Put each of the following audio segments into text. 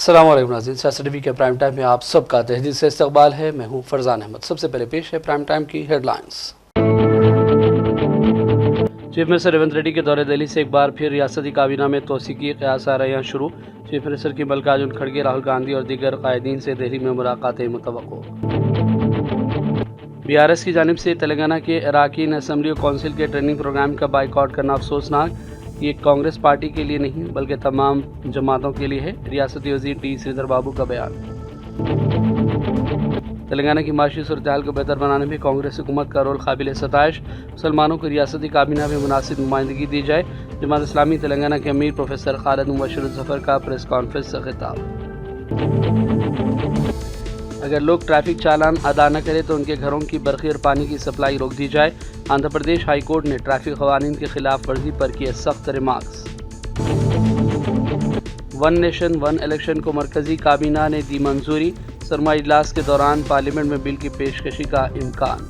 السلام علیکم ناظرین، سیاست ٹی وی کے پرائم ٹائم میں آپ سب کا تہہ دل سے استقبال ہے۔ میں ہوں فرزان احمد۔ سب سے پہلے پیش ہے پرائم ٹائم کی headlines. Chief minister Revanth Reddy کے دورہ دہلی سے ایک بار پھر ریاستی کابینہ میں توسیع کی قیاس آراریاں شروع۔ چیف منسٹر کی ملکاجن کھڑگے، راہل گاندھی اور دیگر قائدین سے دہلی میں ملاقاتیں متوقع۔ بی آر ایس کی جانب سے تلنگانہ کے اراکین اسمبلی اور کونسل کے ٹریننگ پروگرام کا بائیکاٹ کرنا افسوسناک۔ یہ کانگریس پارٹی کے لیے نہیں بلکہ تمام جماعتوں کے لیے ہے، ریاستی وزیر ٹی سریدر بابو کا بیان۔ تلنگانہ کی معاشی صورتحال کو بہتر بنانے میں کانگریس حکومت کا رول قابل ستائش، مسلمانوں کو ریاستی کابینہ میں مناسب نمائندگی دی جائے۔ جماعت اسلامی تلنگانہ کے امیر پروفیسر خالد مبشر الظفر کا پریس کانفرنس سے خطاب۔ اگر لوگ ٹریفک چالان ادا نہ کریں تو ان کے گھروں کی برقی اور پانی کی سپلائی روک دی جائے۔ آندھرا پردیش ہائی کورٹ نے ٹریفک قوانین کی خلاف ورزی پر کیے سخت remarks. One nation one election کو مرکزی کابینہ نے دی منظوری، سرمائی اجلاس کے دوران پارلیمنٹ میں بل کی پیشکشی کا امکان۔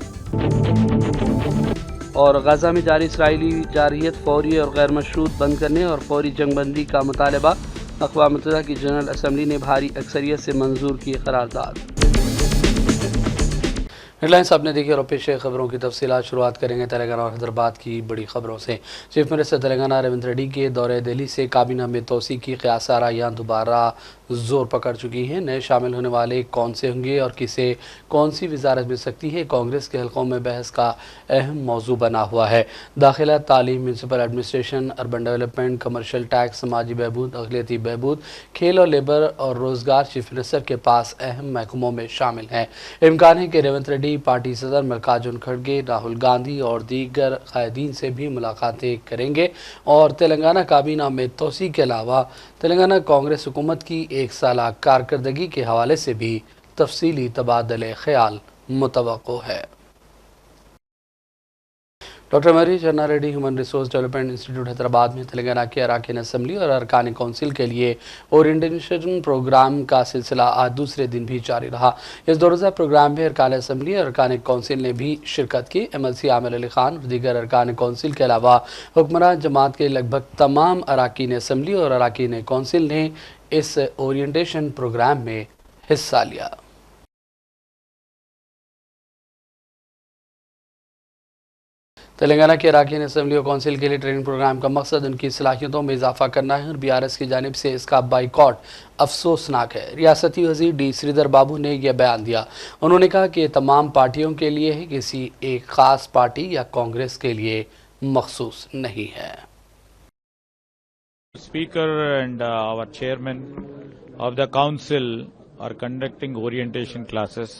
اور غزہ میں جاری اسرائیلی جارحیت فوری اور غیر مشروط بند کرنے اور فوری جنگ بندی کا مطالبہ، اقوام متحدہ کی جنرل اسمبلی نے بھاری اکثریت سے منظور کی قرارداد۔ ہیڈ لائنز آپ نے دیکھی اور پیش خبروں کی تفصیلات شروعات کریں گے تلنگانہ اور حیدرآباد کی بڑی خبروں سے۔ چیف منسٹر تلنگانہ ریونت ریڈی کے دورہ دہلی سے کابینہ میں توسیع کی قیاس آرائیاں دوبارہ زور پکڑ چکی ہیں۔ نئے شامل ہونے والے کون سے ہوں گے اور کسے کون سی وزارت مل سکتی ہے، کانگریس کے حلقوں میں بحث کا اہم موضوع بنا ہوا ہے۔ داخلہ، تعلیم، municipal administration, urban development, commercial tax, سماجی بہبود، اقلیتی بہبود، کھیل اور لیبر اور روزگار چیف منسٹر کے پاس اہم محکموں میں شامل ہیں۔ امکان ہے کہ ریونت ریڈی پارٹی صدر ملکاجن کھڑگے، راہل گاندھی اور دیگر قائدین سے بھی ملاقاتیں کریں گے اور تلنگانہ کابینہ میں توسیع کے علاوہ تلنگانہ کانگریس حکومت کی ایک سالہ کارکردگی کے حوالے سے بھی تفصیلی تبادلہ خیال متوقع ہے۔ Doctor Marri Chenna Reddy human resource development institute Hyderabad میں تلنگانہ کے اراکین اسمبلی اور ارکان کونسل کے لیے اورینٹیشن پروگرام کا سلسلہ آج دوسرے دن بھی جاری رہا۔ اس دو روزہ پروگرام میں ارکان اسمبلی اور ارکان کونسل نے بھی شرکت کی۔ ایم ایل سی عامر علی خان اور دیگر ارکان کونسل کے علاوہ حکمران جماعت کے لگ بھگ تمام اراکین اسمبلی اور اراکین کونسل نے اس اورینٹیشن پروگرام میں حصہ لیا۔ تلنگانہ کے اراکین اسمبلی اور کونسل کے لیے ٹریننگ پروگرام کا مقصد ان کی صلاحیتوں میں اضافہ کرنا ہے اور بی آر ایس کی جانب سے اس کا بائیکاٹ افسوسناک ہے۔ ریاستی وزیر ڈی سریدر بابو نے یہ بیان دیا۔ انہوں نے کہا کہ یہ تمام پارٹیوں کے لیے ہے، کسی ایک خاص پارٹی یا کانگریس کے لیے مخصوص نہیں ہے۔ Speaker and our chairman of the council are conducting orientation classes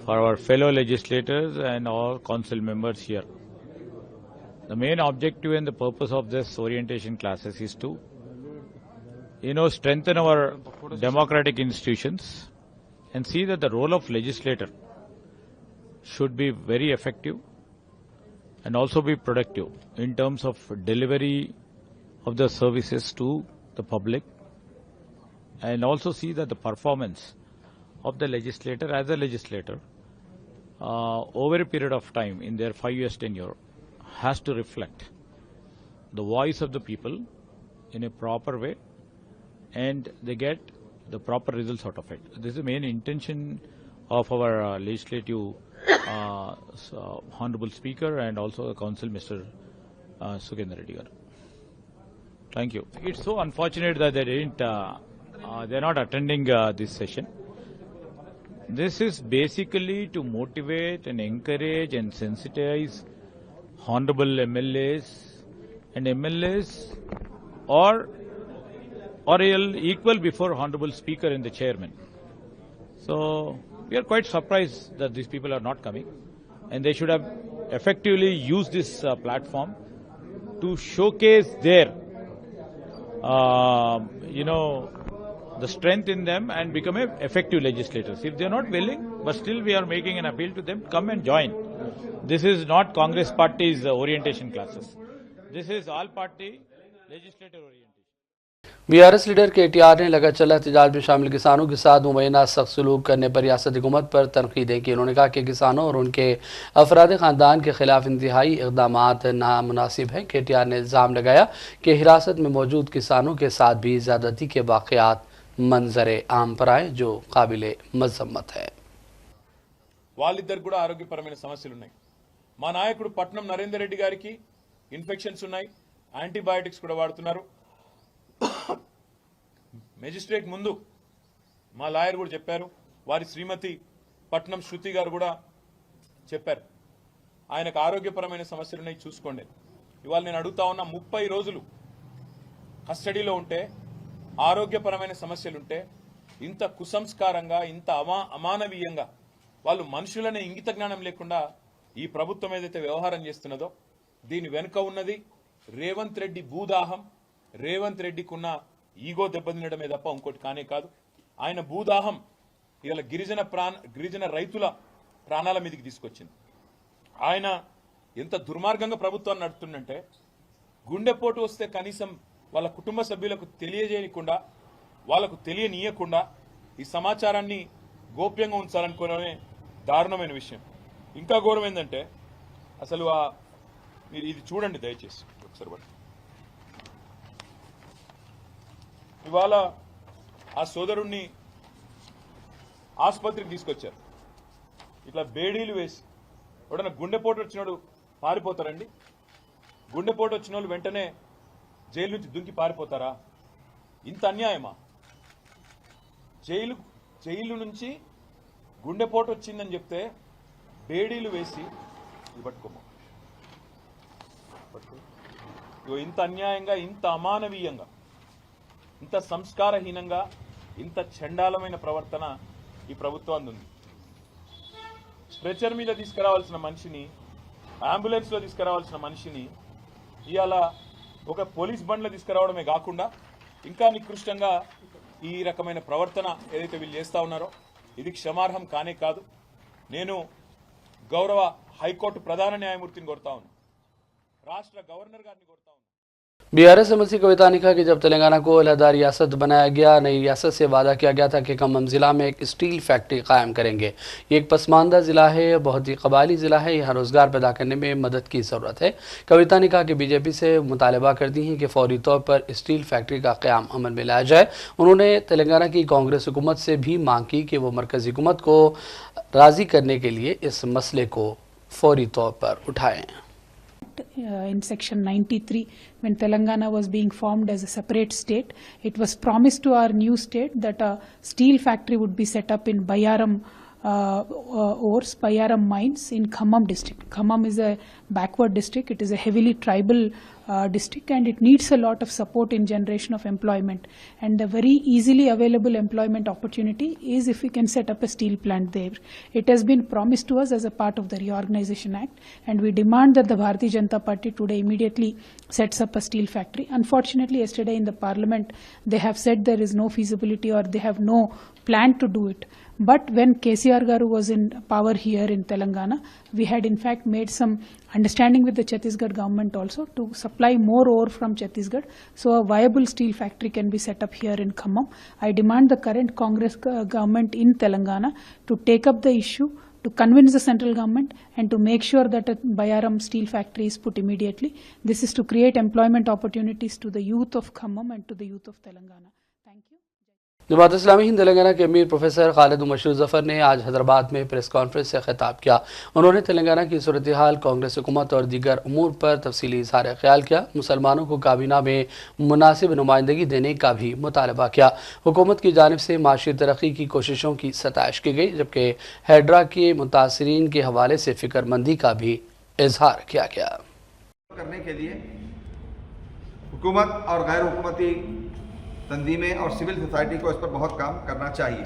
for our fellow legislators and all council members here. The main objective and the purpose of this orientation classes is to, strengthen our democratic institutions and see that the role of legislator should be very effective and also be productive in terms of delivery of the services to the public, and also see that the performance of the legislator as a legislator over a period of time in their 5 years tenure has to reflect the voice of the people in a proper way and they get the proper results out of it. This is the main intention of our legislative Honorable Speaker and also the Council, Mr. Sukendra Reddy. Thank you. It's so unfortunate that they're not attending this session. This is basically to motivate and encourage and sensitize honorable MLAs and MLAs or equal before honorable Speaker and the chairman. So we are quite surprised that these people are not coming, and they should have effectively used this platform to showcase their the strength in them and become effective legislators. If they are not willing, but still we are making an appeal to them, come and join. This is not Congress Party's orientation classes. This is all party legislative orientation. B R S leader K T R نے لگا چلا احتجاج میں شامل کسانوں کے ساتھ مبینہ سخت سلوک کرنے پر ریاستی حکومت پر تنقیدیں کی۔ انہوں نے کہا کہ کسانوں اور ان کے افراد خاندان کے خلاف انتہائی اقدامات نامناسب ہیں۔ کے ٹی آر نے الزام لگایا کہ حراست میں موجود کسانوں کے ساتھ بھی زیادتی کے واقعات मंजर आम पर आए जो काबिल मजम्मत है। వాళ్ళిద్దరు కూడా ఆరోగ్యపరమైన సమస్యలు ఉన్నాయి. మా నాయకుడు పట్నం నరేందర్ రెడ్డి గారికి ఇన్ఫెక్షన్స్ ఉన్నాయి, యాంటీబయాటిక్స్ కూడా వాడుతున్నారు. మెజిస్ట్రేట్ ముందు మా లాయర్ కూడా చెప్పారు, వారి శ్రీమతి పట్నం శృతి గారు కూడా చెప్పారు, ఆయనకు ఆరోగ్యపరమైన సమస్యలు ఉన్నాయి చూసుకోండి. ఇవాళ నేను అడుగుతా ఉన్నా, 30 రోజులు కస్టడీలో ఉంటే, ఆరోగ్యపరమైన సమస్యలుంటే, ఇంత కుసంస్కారంగా, ఇంత అమానవీయంగా, వాళ్ళు మనుషులనే ఇంగిత జ్ఞానం లేకుండా ఈ ప్రభుత్వం ఏదైతే వ్యవహారం చేస్తున్నదో, దీని వెనుక ఉన్నది రేవంత్ రెడ్డి భూదాహం, రేవంత్ రెడ్డికున్న ఈగో దెబ్బతినడమే తప్ప ఇంకోటి కానే కాదు. ఆయన భూదాహం ఇవాళ గిరిజన రైతుల ప్రాణాల మీదకి తీసుకొచ్చింది. ఆయన ఎంత దుర్మార్గంగా ప్రభుత్వాన్ని నడుపుతుందంటే, గుండెపోటు వస్తే కనీసం వాళ్ళ కుటుంబ సభ్యులకు తెలియజేయకుండా, వాళ్లకు తెలియనీయకుండా ఈ సమాచారాన్ని గోప్యంగా ఉంచాలనుకోవడమే దారుణమైన విషయం. ఇంకా ఘోరం ఏంటంటే, అసలు మీరు ఇది చూడండి దయచేసి ఒకసారి బట్టి. ఇవాళ ఆ సోదరుణ్ణి ఆసుపత్రికి తీసుకొచ్చారు, ఇట్లా బేడీలు వేసి. ఎవడన్నా గుండెపోటు వచ్చినోడు పారిపోతారండి? గుండెపోటు వచ్చిన వాళ్ళు వెంటనే జైలు నుంచి దుంకి పారిపోతారా? ఇంత అన్యాయమా? జైలు నుంచి గుండెపోటు వచ్చిందని చెప్తే బేడీలు వేసి పట్టుకోమో, ఇంత అన్యాయంగా, ఇంత అమానవీయంగా, ఇంత సంస్కారహీనంగా, ఇంత చండాలమైన ప్రవర్తన ఈ ప్రభుత్వానికి ఉంది. స్ట్రెచర్ మీద తీసుకురావాల్సిన మనిషిని, అంబులెన్స్లో తీసుకురావాల్సిన మనిషిని ఇవాళ ఒక పోలీస్ బండ్లో తీసుకురావడమే కాకుండా ఇంకా నికృష్టంగా ఈ రకమైన ప్రవర్తన ఏదైతే వీళ్ళు చేస్తా ఉన్నారో ఇది క్షమార్హం కానే కాదు. నేను గౌరవ హైకోర్టు ప్రధాన న్యాయమూర్తిని కోరుతా ఉన్నాను, రాష్ట్ర గవర్నర్ గారిని కోరుతా ఉన్నాను. BRS एमएलसी कविता ने कहा कि जब तेलंगाना को अलहदा रियासत बनाया गया, नई रियासत से वादा किया गया था कि खम्मम ज़िला में एक स्टील फैक्ट्री कायम करेंगे। ये एक पसमानदा ज़िला है, बहुत ही कबायली ज़िला है, यहाँ रोज़गार पैदा करने में मदद की ज़रूरत है। कविता ने कहा कि बीजेपी से मुतालबा करती हैं कि फौरी तौर पर स्टील फैक्ट्री का क़याम अमल में लाया जाए। उन्होंने तेलंगाना की कांग्रेस हुकूमत से भी मांग की कि वो मरकज़ी हुकूमत को राज़ी करने के लिए इस मसले को फौरी तौर पर उठाएँ। In section 93, when Telangana was being formed as a separate state, it was promised to our new state that a steel factory would be set up in Bayaram ores, Bayaram mines in Khammam district. Khammam is a backward district. It is a heavily tribal district, and it needs a lot of support in generation of employment. And the very easily available employment opportunity is if we can set up a steel plant there. It has been promised to us as a part of the Reorganization Act, and we demand that the Bharatiya Janata Party today immediately sets up a steel factory. Unfortunately, yesterday in the parliament, they have said there is no feasibility or they have no plan to do it. But when KCR Garu was in power here in Telangana, we had in fact made some understanding with the Chhattisgarh government also to supply more ore from Chhattisgarh, so a viable steel factory can be set up here in Khammam. I demand the current Congress government in Telangana to take up the issue, to convince the central government and to make sure that a Bayaram steel factory is put immediately. This is to create employment opportunities to the youth of Khammam and to the youth of Telangana. Thank you. Jamaat Islami Hind Telangana के अमीर professor Khalid मशहूर जफर ने आज हैदराबाद में press conference से खिताब किया। उन्होंने तेलंगाना की सूरत हाल, कांग्रेस हुकूमत और दीगर उमूर पर तफसीली इज़हार ख्याल किया। मुसलमानों को काबीना में मुनासिब नुमाइंदगी देने का भी मुतालबा किया। हुकूमत की जानिब से माशी तरक्की की कोशिशों की सताइश की गई, जबकि हैड्रा के मुतासरीन के हवाले से फिक्रमंदी का भी इजहार किया गया। करने के लिए हुकूमत और गैर हुकूमती तंजीमें और सिविल सोसाइटी को इस पर बहुत काम करना चाहिए।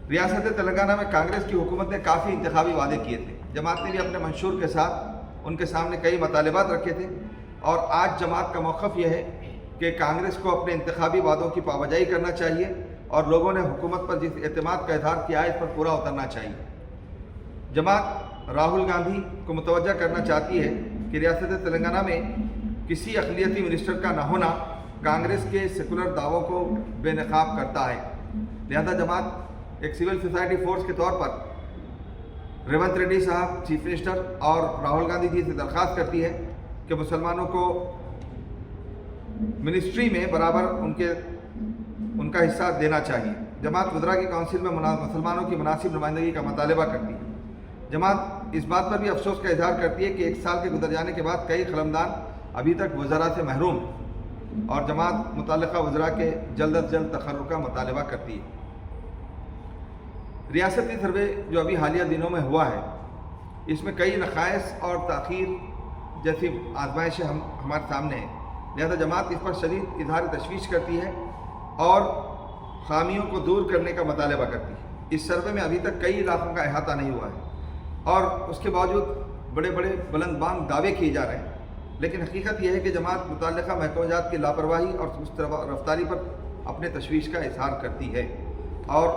रियासत तेलंगाना में कांग्रेस की हुकूमत ने काफ़ी इंतखाबी वादे किए थे। जमात ने भी अपने मंशूर के साथ उनके सामने कई मुतालबात रखे थे, और आज जमात का मौक़िफ़ यह है कि कांग्रेस को अपने इंतखाबी वादों की पाबंदी करना चाहिए और लोगों ने हुकूमत पर जिस एतमाद का इजहार किया है इस पर पूरा उतरना चाहिए। जमात राहुल गांधी को मुतवज्जा करना चाहती है कि रियासत तेलंगाना में किसी अक़लियती मिनिस्टर का न होना कांग्रेस के सेकुलर दावों को बेनकाब करता है। लिहाजा जमात एक सिविल सोसाइटी फोर्स के तौर पर रेवंत रेड्डी साहब चीफ मिनिस्टर और राहुल गांधी जी से दरख्वास्त करती है कि मुसलमानों को मिनिस्ट्री में बराबर उनके उनका हिस्सा देना चाहिए। जमात वज़रा की काउंसिल में मुसलमानों की मुनासिब नुमाइंदगी का मुतालबा करती है। जमात इस बात पर भी अफसोस का इजहार करती है कि 1 साल के गुजर जाने के बाद कई क़लमदान अभी तक वज़रा से महरूम और जमात मुतल्लिक़ा वज़रा के जल्द अज जल्द तखर्रुर का मुतालबा करती है। रियासती सर्वे जो अभी हालिया दिनों में हुआ है, इसमें कई नक़ाइस और ताख़ीर जैसी आजमाइशें हमारे सामने हैं। लिहाजा जमात इस पर शदीद इजहार तशवीश करती है और खामियों को दूर करने का मुतालबा करती है। इस सर्वे में अभी तक कई इलाकों का अहाता नहीं हुआ है और उसके बावजूद बड़े बड़े बुलंदबांग दावे किए जा रहे हैं, लेकिन हकीकत यह है कि जमात मुतल्लिक़ा महकमात की लापरवाही और सुस्त रफ्तारी पर अपने तशवीश का इजहार करती है और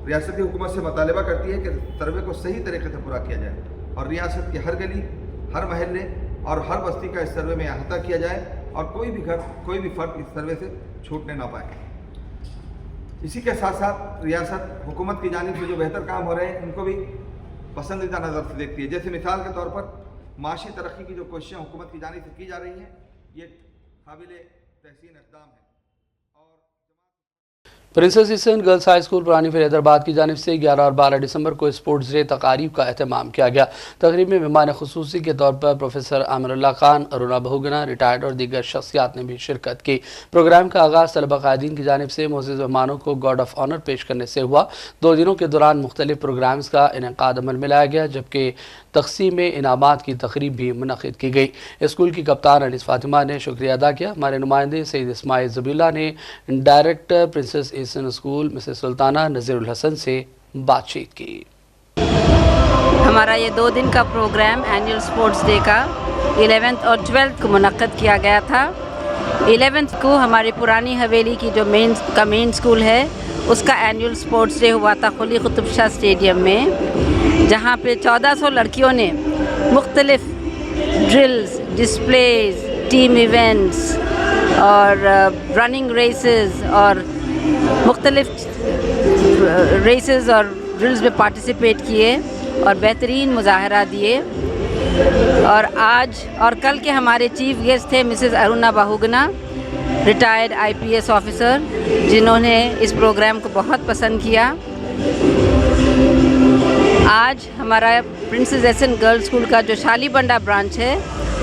रियासती हुकूमत से मुतालबा करती है कि सर्वे को सही तरीके से पूरा किया जाए और रियासत के हर गली, हर महल्ले और हर बस्ती का इस सर्वे में अहाता किया जाए और कोई भी घर, कोई भी फ़र्द इस सर्वे से छूटने ना पाए। इसी के साथ साथ रियासत हुकूमत की जानिब से जो बेहतर काम हो रहे हैं उनको भी पसंदीदा नज़र से देखती है। जैसे मिसाल के तौर पर माशी तरक्की की जो कोशिशें हुकूमत की जानिब से की जा रही हैं, ये काबिल तहसीन इक़दाम है। Princess eastern girls high school पुरानी फरीदाबाद की जानिब से 11 और 12 दिसंबर को स्पोर्ट्स डे तकारीब का एहतमाम किया गया। तकरीब में मेहमान खुसूसी के तौर पर प्रोफेसर आमिरुल्लाह खान, अरुणा बहुगुना, रिटायर्ड और दीगर शख्सियात ने भी शिरकत की। प्रोग्राम का आगाज़ तलबा कायदीन की जानिब से मोअज़्ज़िज़ मेहमानों को गार्ड ऑफ ऑनर पेश करने से हुआ। 2 दिनों के दौरान मुख्तलिफ प्रोग्राम्स का इनेकाद अमल में लाया गया, जबकि तक़सीम इनामात की तकरीब भी मुनक़िद की गई। स्कूल की कप्तान अनीस फातिमा ने शुक्रिया अदा किया। हमारे नुमाइंदे सईद इस्माइल ज़बीला ने director princess eastern school Mrs Sultana Nazirul Hasan से बातचीत की। हमारा ये 2 दिन का प्रोग्राम एनुअल स्पोर्ट्स डे का 11th और 12th को मुनक़्क़द किया गया था। 11th को हमारी पुरानी हवेली की जो मेन स्कूल है उसका एनुअल स्पोर्ट्स डे हुआ था कुली कुतुब शाह स्टेडियम में, जहाँ पे 1400 लड़कियों ने मुख्तलिफ ड्रिल्स, डिस्प्लेज, टीम इवेंट्स और रनिंग रेसेस और मुख्तलिफ रेसेस और ड्रिल्स में पार्टिसिपेट किए और बेहतरीन मुजाहरा दिए। और आज और कल के हमारे चीफ गेस्ट थे Mrs Aruna Bahuguna, retired IPS officer, जिन्होंने इस प्रोग्राम को बहुत पसंद किया। आज हमारा प्रिंसेस एसन गर्ल्स स्कूल का जो शालीबंडा ब्रांच है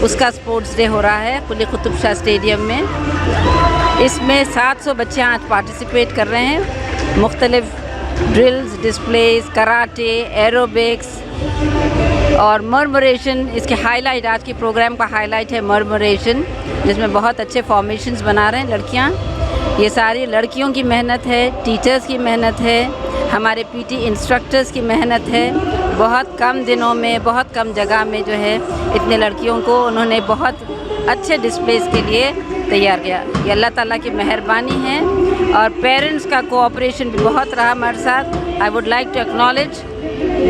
उसका स्पोर्ट्स डे हो रहा है कुली कुतुब शाह स्टेडियम में। इसमें 700 बच्चे आज पार्टिसिपेट कर रहे हैं। मुख्तलिफ ड्रिल्स, डिस्प्लेज, कराटे, एरोबिक्स और मर्मरेशन इसके हाईलाइट, आज के प्रोग्राम का हाईलाइट है मर्मरेशन, जिसमें बहुत अच्छे फॉर्मेशंस बना रहे हैं लड़कियां। ये सारी लड़कियों की मेहनत है, टीचर्स की मेहनत है, हमारे PT इंस्ट्रक्टर्स की मेहनत है। बहुत कम दिनों में, बहुत कम जगह में जो है इतने लड़कियों को उन्होंने बहुत अच्छे डिस्प्लेस के लिए तैयार किया। ये अल्लाह ताला की मेहरबानी है और पेरेंट्स का कोऑपरेशन भी बहुत रहा हमारे साथ। I would like to acknowledge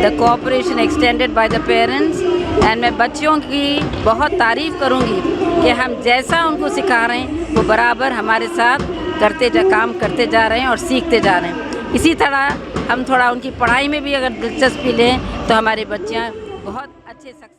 the cooperation extended by the parents and मैं बच्चियों की बहुत तारीफ़ करूँगी कि हम जैसा उनको सिखा रहे हैं वो बराबर हमारे साथ काम करते जा रहे हैं और सीखते जा रहे हैं। इसी तरह हम थोड़ा उनकी पढ़ाई में भी अगर दिलचस्पी लें तो हमारी बच्चियाँ बहुत अच्छे सक्सेस।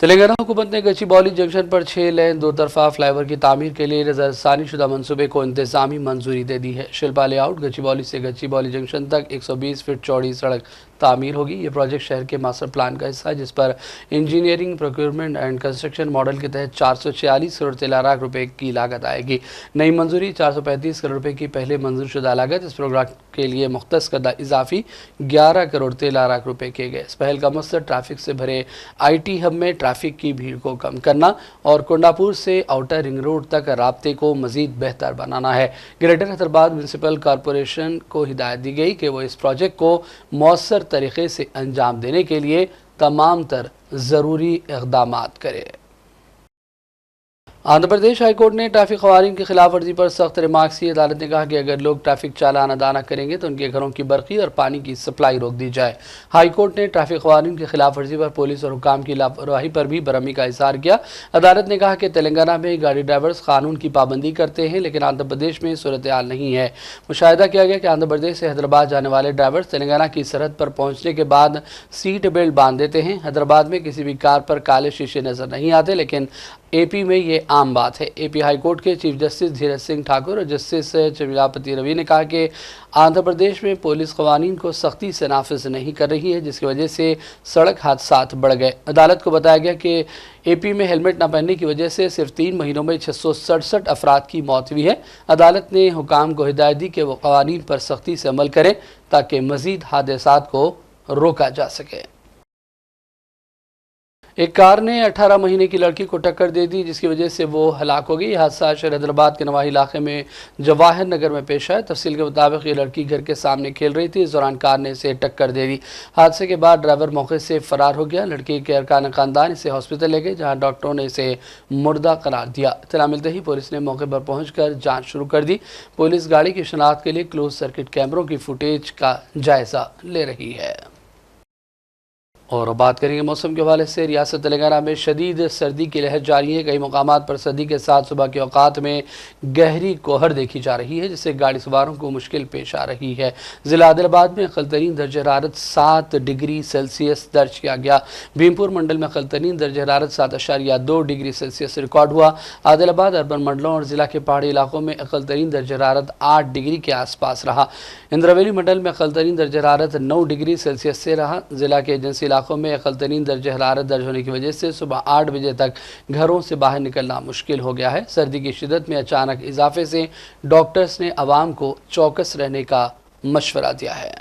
तेलंगाना हुकूमत ने गच्चीबौली जंक्शन पर 6 लेन 2 तरफा फ्लाईओवर की तामीर के लिए नज़रसानी शुदा मनसूबे को इंतजामी मंजूरी दे दी है। शिल्पा लेआउट गच्चीबौली से गच्चीबौली जंक्शन तक 120 फीट चौड़ी सड़क तामीर होगी। ये प्रोजेक्ट शहर के मास्टर प्लान का हिस्सा है, जिस पर engineering, procurement and construction model के तहत 446 करोड़ 13 लाख रुपए की लागत आएगी। नई मंजूरी 435 करोड़ रुपए की पहले मंजूर शुदा लागत। इस प्रोग्राम के लिए मुख्तस करदा इजाफी 11 करोड़ 13 लाख रुपए किए गए। इस पहल का मकसद ट्रैफिक से भरे IT हब में ट्रैफिक की भीड़ को कम करना और कोंडापुर से आउटर रिंग रोड तक राब्ते को मजीद बेहतर बनाना है। ग्रेटर हैदराबाद म्यूनसिपल कॉरपोरेशन को हिदायत दी गई कि वो इस प्रोजेक्ट को मौसर तरीके से अंजाम देने के लिए तमाम तर ज़रूरी इक़दामात करे। आंध्र प्रदेश हाई कोर्ट ने ट्रैफिक क़वानीन की खिलाफ वर्जी पर सख्त रिमार्क्स की। अदालत ने कहा कि अगर लोग ट्रैफिक चालान अदा न करेंगे तो उनके घरों की बरक़ी और पानी की सप्लाई रोक दी जाए। हाई कोर्ट ने ट्रैफिक क़वानीन की खिलाफ वर्जी पर पुलिस और हुकाम की लापरवाही पर भी बरहमी का इज़हार किया। अदालत ने कहा कि तेलंगाना में गाड़ी ड्राइवर्स कानून की पाबंदी करते हैं, लेकिन आंध्र प्रदेश में सूरत हाल नहीं है। मुशाहिदा किया गया कि आंध्र प्रदेश से हैदराबाद जाने वाले ड्राइवर्स तेलंगाना की सरहद पर पहुँचने के बाद सीट बेल्ट बांध देते हैं। हैदराबाद में किसी भी कार पर काले शीशे नज़र नहीं आते, लेकिन AP में ये आम बात है। एपी हाईकोर्ट के चीफ जस्टिस धीरज सिंह ठाकुर और जस्टिस चमिलापति रवि ने कहा कि आंध्र प्रदेश में पुलिस कवानीन को सख्ती से नाफिज नहीं कर रही है, जिसकी वजह से सड़क हादसात बढ़ गए। अदालत को बताया गया कि एपी में हेलमेट न पहनने की वजह से सिर्फ 3 महीनों में 667 अफराद की मौत हुई है। अदालत ने हुकाम को हिदायत दी कि वो कवानीन पर सख्ती से अमल करें ताकि मजीद हादसात को रोका जा सके। एक कार ने 18 महीने की लड़की को टक्कर दे दी, जिसकी वजह से वो हलाक हो गई। हादसा शहर हैदराबाद के नवाही इलाके में जवाहर नगर में पेश आया। तफसील के मुताबिक ये लड़की घर के सामने खेल रही थी, इस दौरान कार ने इसे टक्कर दे दी। हादसे के बाद ड्राइवर मौके से फरार हो गया। लड़की के अरकान खानदान इसे हॉस्पिटल ले गए, जहाँ डॉक्टरों ने इसे मुर्दा करार दिया। इत्तला मिलते ही पुलिस ने मौके पर पहुंचकर जांच शुरू कर दी। पुलिस गाड़ी की शनाख्त के लिए क्लोज सर्किट कैमरों की फुटेज का जायजा ले रही है। और बात करेंगे मौसम के हवाले से। रियासत तेलंगाना में शदीद सर्दी की लहर जारी है। कई मकामात पर सर्दी के साथ सुबह के औकात में गहरी कोहर देखी जा रही है, जिससे गाड़ी सवारों को मुश्किल पेश आ रही है। ज़िला आदिलाबाद में अक़लतरीन दर्ज हरारत 7 डिग्री सेल्सियस दर्ज किया गया। भीमपुर मंडल में अक़लतरीन दर्ज हरारत 7.2 डिग्री सेल्सियस रिकॉर्ड हुआ। आदिलाबाद अर्बन मंडलों और ज़िला के पहाड़ी इलाकों में अक़लतरीन दर्ज हरारत 8 डिग्री के आसपास रहा। इंद्रवेली मंडल में अक़लतरीन दर्ज हरारत 9 डिग्री सेल्सियस से रहा। ज़िला के एजेंसी इलाकों में अक़लतरीन दर्ज हरारत दर्ज होने की वजह से सुबह 8 बजे तक घरों से बाहर निकलना मुश्किल हो गया है। सर्दी की शिद्दत में अचानक इजाफे से डॉक्टर्स ने आवाम को चौकस रहने का मशवरा दिया है।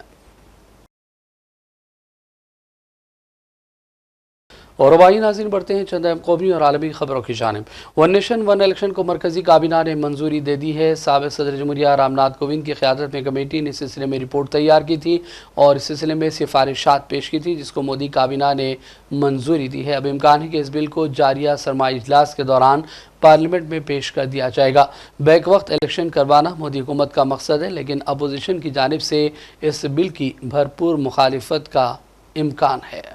और वाही नाज़रीन बढ़ते हैं चंद कौमी और आलमी खबरों की जानिब। वन नेशन वन इलेक्शन को मरकजी काबीना ने मंजूरी दे दी है। साबिक़ सदर जमहूरिया रामनाथ कोविंद की क़यादत में कमेटी ने इस सिलसिले में रिपोर्ट तैयार की थी और इस सिलसिले में सिफारिशात पेश की थी, जिसको मोदी काबीना ने मंजूरी दी है। अब इम्कान है कि इस बिल को जारिया सरमाई इजलास के दौरान पार्लियामेंट में पेश कर दिया जाएगा। बैक वक्त इलेक्शन करवाना मोदी हुकूमत का मकसद है, लेकिन अपोजिशन की जानिब से इस बिल की भरपूर मुखालिफत का इम्कान है।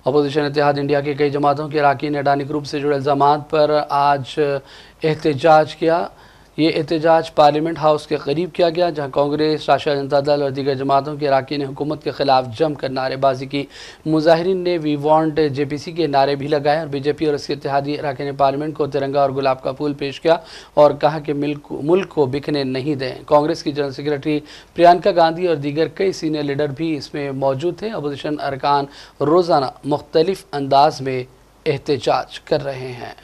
अपोजिशन इत्तेहाद इंडिया के कई जमातों के अरकान ने अडानी ग्रुप से जुड़े इल्ज़ामात पर आज एहतजाज किया। ये एहतजाज पार्लियामेंट हाउस के करीब किया गया, जहां कांग्रेस, राष्ट्रीय जनता दल और दीगर जमातों के अरकान ने हुकूमत के खिलाफ जमकर नारेबाजी की। मुजाहिरीन ने वी वांट JPC के नारे भी लगाए और बीजेपी और इसके इत्तेहादी अरकान पार्लियामेंट को तिरंगा और गुलाब का फूल पेश किया और कहा कि मुल्क को बिकने नहीं दें। कांग्रेस की जनरल सेक्रेटरी प्रियंका गांधी और दीगर कई सीनियर लीडर भी इसमें मौजूद थे। अपोजिशन अरकान रोज़ाना मुख्तलिफ अंदाज में एहतजाज कर रहे हैं।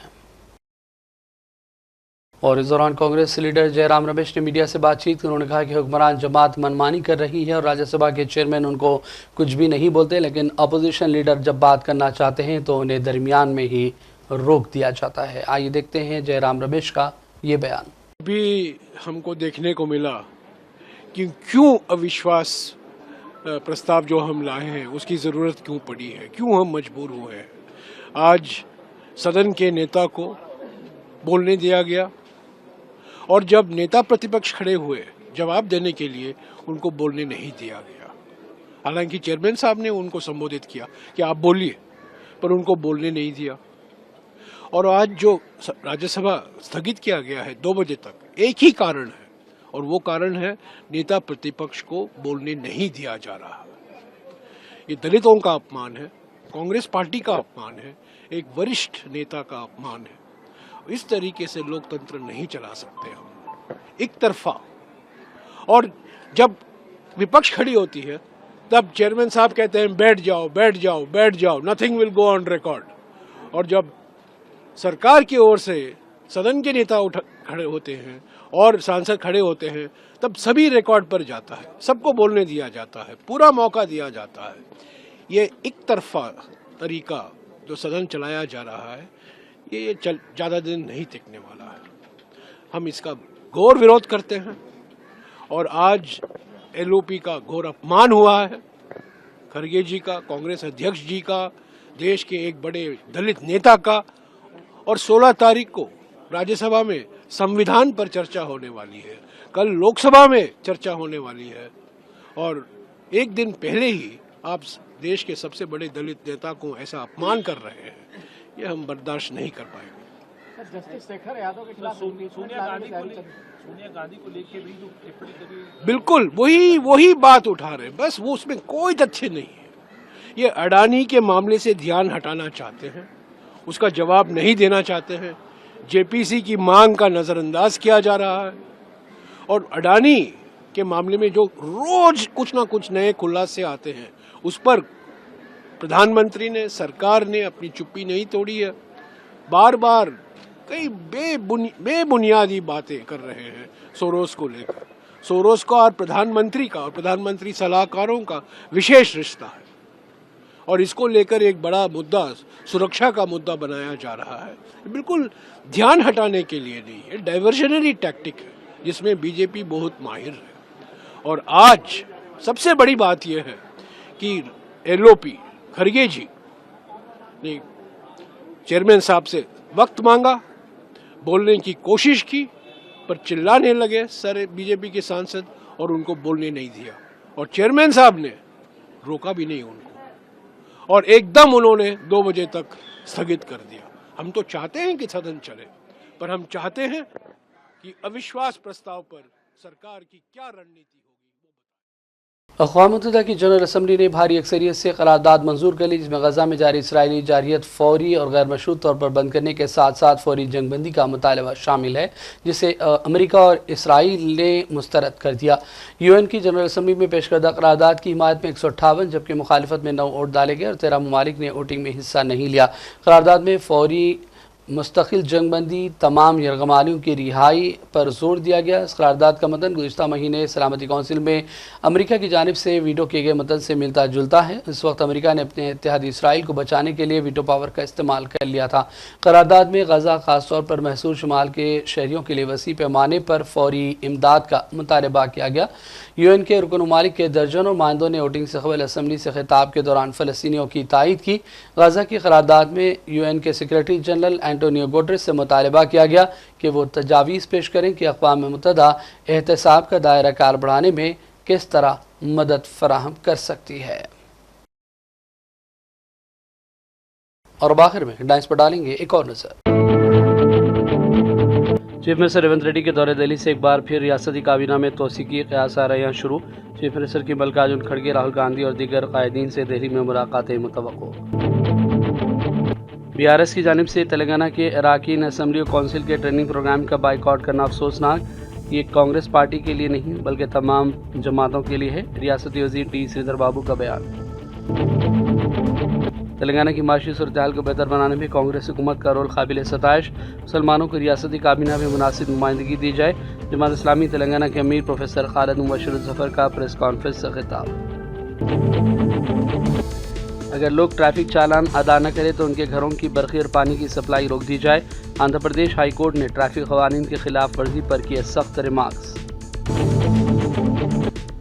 और इस दौरान कांग्रेस लीडर जयराम रमेश ने मीडिया से बातचीत की। उन्होंने कहा कि हुक्मरान जमात मनमानी कर रही है और राज्यसभा के चेयरमैन उनको कुछ भी नहीं बोलते, लेकिन अपोजिशन लीडर जब बात करना चाहते हैं तो उन्हें दरमियान में ही रोक दिया जाता है। आइए देखते हैं जयराम रमेश का ये बयान। अभी हमको देखने को मिला कि क्यों अविश्वास प्रस्ताव जो हम लाए हैं उसकी ज़रूरत क्यों पड़ी है, क्यों हम मजबूर हुए हैं। आज सदन के नेता को बोलने दिया गया और जब नेता प्रतिपक्ष खड़े हुए जवाब देने के लिए उनको बोलने नहीं दिया गया। हालांकि चेयरमैन साहब ने उनको संबोधित किया कि आप बोलिए, पर उनको बोलने नहीं दिया। और आज जो राज्यसभा स्थगित किया गया है 2 बजे तक, एक ही कारण है और वो कारण है नेता प्रतिपक्ष को बोलने नहीं दिया जा रहा। ये दलितों का अपमान है, कांग्रेस पार्टी का अपमान है, एक वरिष्ठ नेता का अपमान है। इस तरीके से लोकतंत्र नहीं चला सकते हम एक तरफा। और जब विपक्ष खड़ी होती है तब चेयरमैन साहब कहते हैं बैठ जाओ बैठ जाओ बैठ जाओ, nothing will go on record. और जब सरकार की ओर से सदन के नेता खड़े होते हैं और सांसद खड़े होते हैं तब सभी रिकॉर्ड पर जाता है, सबको बोलने दिया जाता है, पूरा मौका दिया जाता है। ये एक तरफा तरीका जो सदन चलाया जा रहा है ये ज़्यादा दिन नहीं टिकने वाला है। हम इसका घोर विरोध करते हैं और आज LOP का घोर अपमान हुआ है। खड़गे जी का, कांग्रेस अध्यक्ष जी का, देश के एक बड़े दलित नेता का। और 16 तारीख को राज्यसभा में संविधान पर चर्चा होने वाली है, कल लोकसभा में चर्चा होने वाली है और एक दिन पहले ही आप देश के सबसे बड़े दलित नेता को ऐसा अपमान कर रहे हैं, ये हम बर्दाश्त नहीं कर पाएंगे। जस्टिस शेखर यादव के खिलाफ सोनिया गांधी को लेकर भी जो टिप्पणी करी, बिल्कुल वही बात उठा रहे हैं, बस वो उसमें कोई तथ्य नहीं है। ये अडानी के मामले से ध्यान हटाना चाहते हैं اس کا جواب نہیں دینا چاہتے ہیں. JPC کی مانگ کا نظر انداز کیا جا رہا ہے. اور اڈانی کے معاملے میں جو روز کچھ نہ کچھ نئے خلاصے آتے ہیں, اس پر پردھان منتری نے, سرکار نے اپنی چپی نہیں توڑی ہے. بار بار کئی بے بنیادی باتیں کر رہے ہیں سوروس کو لے کر. سوروس کا اور پردھان منتری کا اور پردھان منتری صلاحکاروں کا وشیش رشتہ ہے, اور اس کو لے کر ایک بڑا مدعا سرکشا کا مدعا بنایا جا رہا ہے. بالکل دھیان ہٹانے کے لیے نہیں ہے, ڈائیورشنری ٹیکٹک ہے جس میں BJP بہت ماہر ہے. اور آج سب سے بڑی بات یہ ہے کہ LOP کھرگے جی نے چیئرمین صاحب سے وقت مانگا, بولنے کی کوشش کی, پر چلانے لگے سارے BJP کے سانسد اور ان کو بولنے نہیں دیا, اور چیئرمین صاحب نے روکا بھی نہیں ان کو, اور ایک دم انہوں نے 2 بجے تک स्थगित کر دیا. ہم تو چاہتے ہیں کہ سدن چلے, پر ہم چاہتے ہیں کہ اوشواس پرستاو پر سرکار کی کیا رننیتی ہوگی. اقوام متحدہ کی جنرل اسمبلی نے بھاری اکثریت سے قرارداد منظور کر لی, جس میں غزہ میں جاری اسرائیلی جارحیت فوری اور غیر مشروط طور پر بند کرنے کے ساتھ ساتھ فوری جنگ بندی کا مطالبہ شامل ہے, جسے امریکہ اور اسرائیل نے مسترد کر دیا. UN کی جنرل اسمبلی میں پیش کردہ قرارداد کی حمایت میں 158 جبکہ مخالفت میں 9 ووٹ ڈالے گئے اور 13 ممالک نے ووٹنگ میں حصہ نہیں لیا. قرارداد میں فوری مستقل جنگ بندی, تمام یرغمالیوں کی رہائی پر زور دیا گیا. اس قرارداد کا متن گزشتہ مہینے سلامتی کونسل میں امریکہ کی جانب سے ویٹو کیے گئے متن سے ملتا جلتا ہے. اس وقت امریکہ نے اپنے اتحادی اسرائیل کو بچانے کے لیے ویٹو پاور کا استعمال کر لیا تھا. قرارداد میں غزہ, خاص طور پر محصور شمال کے شہریوں کے لیے وسیع پیمانے پر فوری امداد کا مطالبہ کیا گیا. UN کے رکن ممالک کے درجنوں نمائندوں نے ووٹنگ سے قبل اسمبلی سے خطاب کے دوران فلسطینیوں کی تائید کی. غزہ کی قرارداد میں UN کے سیکریٹری جنرل اینٹونیو گوٹریس سے مطالبہ کیا گیا کہ وہ تجاویز پیش کریں کہ اقوام متحدہ احتساب کا دائرہ کار بڑھانے میں کس طرح مدد فراہم کر سکتی ہے. اور بآخر میں ہیڈلائنز پر ڈالیں گے ایک اور نظر. چیف منسٹر ریونت ریڈی کے دورے دہلی سے ایک بار پھر ریاستی کابینہ میں توسیع کی قیاس آراریاں شروع. چیف منسٹر کی ملکاجن کھڑگے, راہل گاندھی اور دیگر قائدین سے دہلی میں ملاقاتیں متوقع. BRS کی جانب سے تلنگانہ کے اراکین اسمبلی اور کونسل کے ٹریننگ پروگرام کا بائیکاٹ کرنا افسوسناک. یہ کانگریس پارٹی کے لیے نہیں بلکہ تمام جماعتوں کے لیے ہے. ریاستی وزیر ٹی سریندر بابو کا بیان. تلنگانہ کی معاشی صورتحال کو بہتر بنانے میں کانگریس حکومت کا رول قابل ستائش. مسلمانوں کو ریاستی کابینہ میں مناسب نمائندگی دی جائے. جماعت اسلامی تلنگانہ کے امیر پروفیسر خالد مبشر الظفر کا پریس کانفرنس سے خطاب. اگر لوگ ٹریفک چالان ادا نہ کریں تو ان کے گھروں کی برقی اور پانی کی سپلائی روک دی جائے. آندھرا پردیش ہائی کورٹ نے ٹریفک قوانین کی خلاف ورزی پر کیے سخت remarks.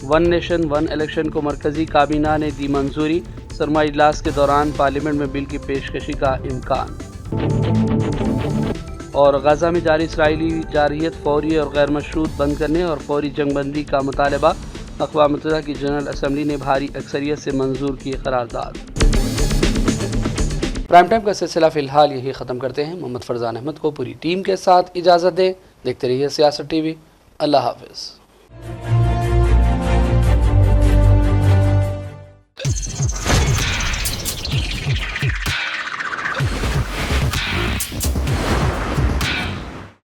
One nation one election کو مرکزی کابینہ نے دی منظوری. سرمائی اجلاس کے دوران پارلیمنٹ میں بل کی پیشکشی کا امکان. اور غزہ میں جاری اسرائیلی جارحیت فوری اور غیر مشروط بند کرنے اور فوری جنگ بندی کا مطالبہ. اقوام متحدہ کی جنرل اسمبلی نے بھاری اکثریت سے منظور کی قرارداد. پرائم ٹائم کا سلسلہ فی الحال یہی ختم کرتے ہیں. محمد فرزان احمد کو پوری ٹیم کے ساتھ اجازت دیں. دیکھتے رہیے سیاست ٹی وی. اللہ حافظ.